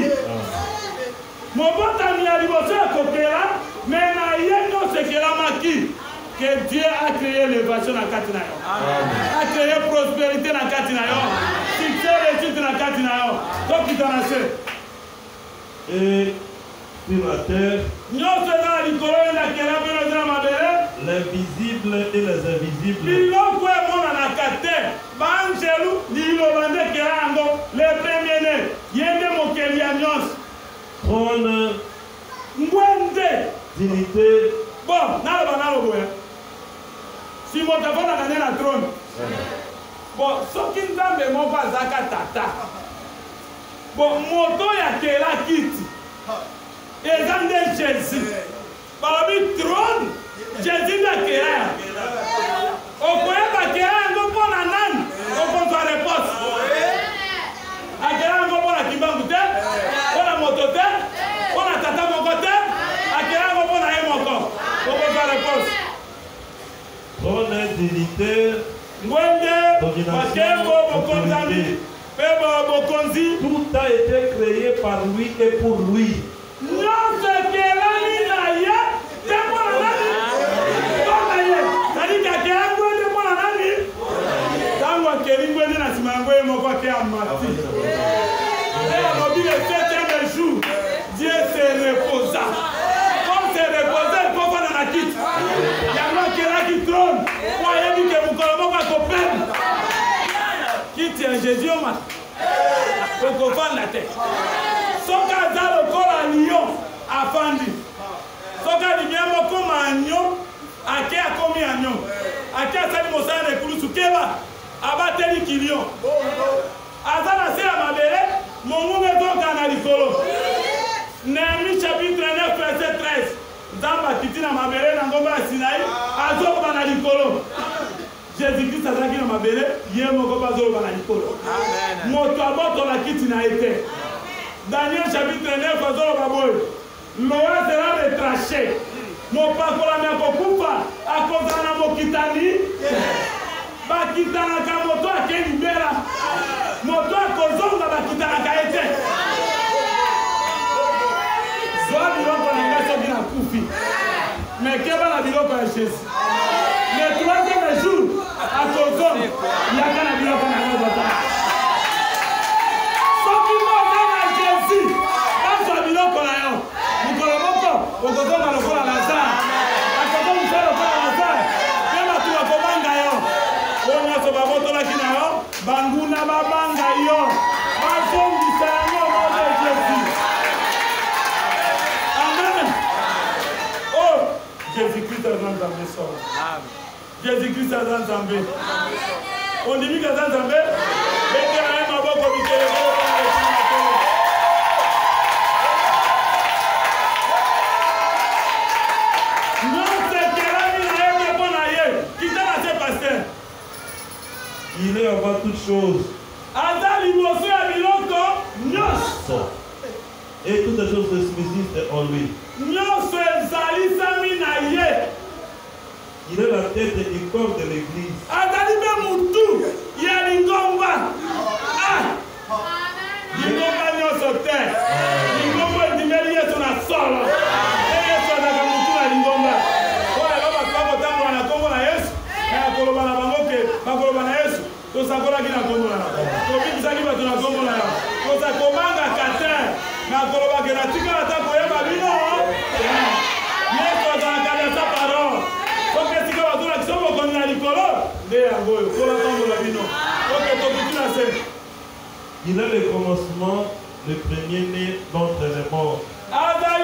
Momotami ya liboso ya kokela me na ye nyonso ekelamaki. Que Dieu a créé l'évasion dans Katina. A créé prospérité dans Katina. Succès réussite dans Katina. Donc il t'en a fait. Et sur la terre, l'invisible et les invisibles. Trône, dignité, Si mon téléphone a gagné la trône. Bon, ce qui nous a même pas zaka tata. Bon, moto ya kela kiti. Exemple de Jésus. Parmi trône, Jésus de kela. Okoye ba kela ngo pona nani. Okonzo réponse. Akela ngo pona kimbangu te. Pona moto te. Pona tata moko te. Akela ngo pona ye moko. Okonzo réponse. Trône est dignitaire. Tout a été créé par lui et pour lui. Dieu se reposa. Comme se reposa, il faut faire la quitte. Il y a moi qui trône. Croyez-vous que vous collaborez avec peine. Quitte Jésus au mat. Pour qu'on fasse la tête. Son cas dans le corps à lion, à Fandi. Son cas dit bien, comme agneau, à qui a commis agneau. À qui a sali Mossane et Koulousou Keba. Abattre les kilions. Azana c'est à ma belle. Mon monde est donc en alicolo. Néhémie chapitre 9, verset 13. Zamba Kitina Mabere, Nangoma Sinaï, Azok Banalikolo. Jésus-Christ a dit à Mabere, Yemo Bazol Banalikolo. Motoaboto la Kitina été. Daniel chapitre 9, Azol Baboy. Noé sera retraché. Mon pakola Miakokupa, à cause de mon Kitani. Bakitana Kamoto a Kenibera. Moto a Kozonga Bakitana Kaete. Mais quel va la biloko à Jésus? Le troisième jour, à Kozon, il y a qu'un la biloko à Jésus. Ceux qui vont à Jésus, quand tu as biloko à Jésus, nous collabons au Kozon à l'okola à Lazare. À Kozon, nous faisons l'okola à Lazare. Même à tout le commande à Yon. On a ce baboto là qui n'a pas. Banguna babanga Yon. Bazon du Seigneur, mon Dieu Jésus. Jésus-Christ a dans Zambé sort. Jésus-Christ a dans Zambé. On dit que dans Zambé, mais a un mabo comme il Il est avant toute chose. Et toutes les choses subsistent en lui. Il est la tête du corps de l'église. Il est le commencement, le premier-né d'entre les morts. Afin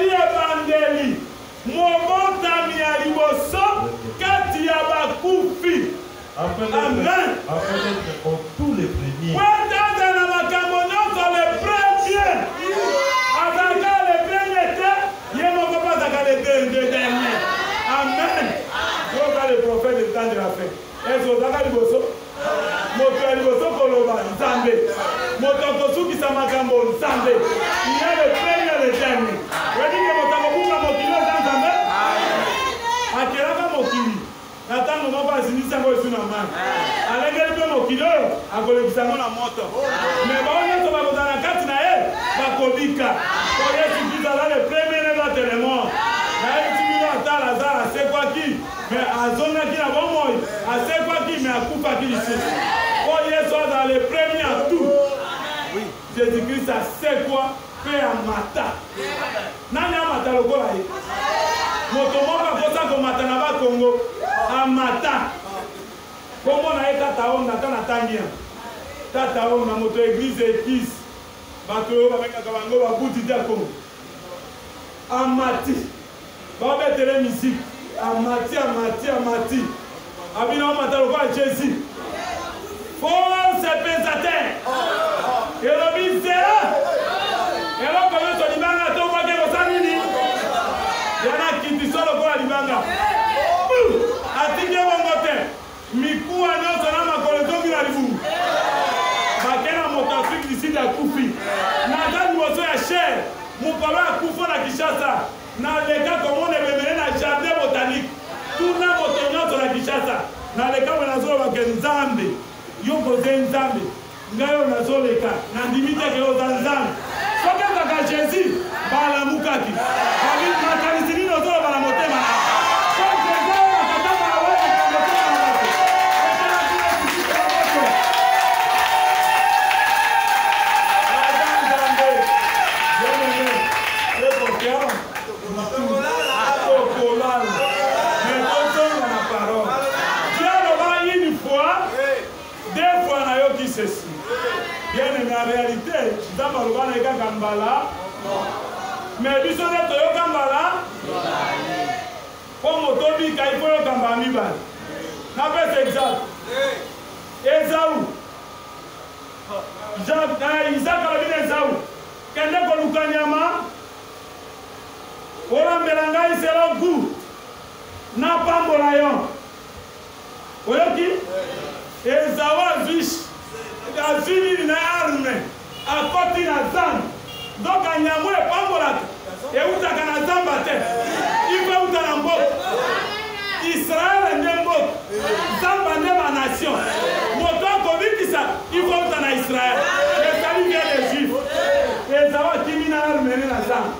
d'être comme tous les premiers. Amen. Le prophète de temps de la fin. Est-ce que vous avez dit ça? Moto aliboso koloba Nzambe. Moto kosuki samakambo Nzambe. Il est le premier et le dernier. Vous dites que moto kobuka mokilo Nzambe? Akelaka mokili. Natanga mwa zinisa ngo suna man. Alengeli pe mokilo akolekisa ngo na moto. Mais ba onye to bakozana kati na ye bakobika. Ko Yesu Kristo la le premier et le dernier. C'est quoi qui? Mais à zone qui n'a pas moi. C'est quoi qui? Mais à coupe à qui ici. Oh Yesu dans les premiers à tout. Oui. Jésus-Christ a c'est quoi? Fait à mata. Nani a mata le gola yi. Motomoka kosa ko mata na ba Congo. A mata. Comment na tata on na kana tangia. Tata on na moto église église. Bato ba benga kabango ba buti dia Congo. A mati. Va mettre la musique. Amati. Abina matalo kwa Chelsea. Fausse pensateur. Et le misère. Et là quand on dit banga to kwa ke osanini. Yana kiti solo kwa libanga. Atinge bongote. Miku anyo sana makolezo bila libu. Bakena motafik d'ici da kufi. Na dani moso ya cher. Mukala kufa na Kinshasa. Na leka comme on est na jardin botanique. Tout na motonyo na Kinshasa. Na leka wanazo bakenzambe. Yoko zenzambe. Ngayo nazoleka. Na ndimite ke ozanzambe. Soke kaka Jésus bala mukaki. Abi makanisi no zo bala motema. Ceci. Bien en réalité, dans le cas Gambala, mais bisous de Toyo Gambala, comme Otobi Kaifo Gambami Ban. N'appelle exact. Esaou. Isaac Alabine Esaou. Kende Kolukanyama. Ola Melanga Isero Gou. Na Pambolayon. Oyoki? Esaou Azish. Azini na arme akoti na zamba donc anyamwe pambolaka eutaka na zamba te ife uta na mboka Israel nde mboka zamba nde ma nation moto akobikisa ife uta na Israel ezali via les juifs ezawa kimi na arme na zamba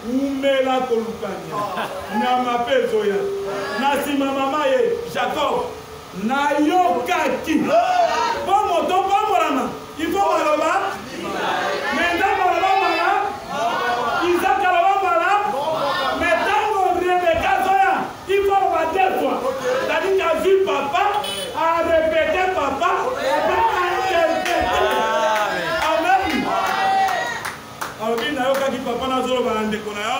umela kolukanya na mapezo ya na sima mama ye Jacob na yokaki bon moto pas morama il faut maloba maintenant maloba mala Isaac maloba mala maintenant Rebecca zoya il faut va deux fois c'est-à-dire qu'a vu papa a répété papa a interprété amen alors qu'il n'a yokaki papa na zolo ba ndeko na yo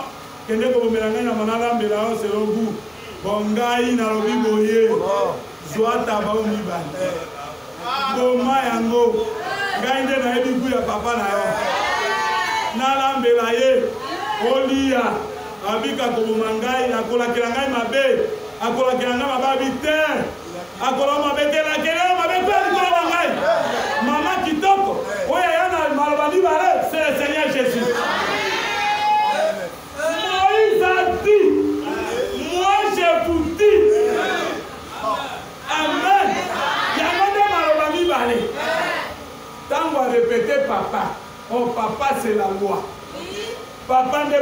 kende ko melanga na manala mbela o serobu bongai na lobi boye Zwata ba umi bani. Ngoma yango. Ngainde na ebigu ya papa na yo. Nalambela ye. Olia. Abika kobumangai akola kirangai mabe. Akola kiranga mababi te. Akola mabete la kele mabe pe akola mangai. Mama kitoko. Oya yana malobani bare, c'est le Seigneur Jésus. Moïse a dit, moi je vous dis. Amen. Yamande malobani bale. Tant qu'on répéter papa. Oh papa c'est la loi. Papa ne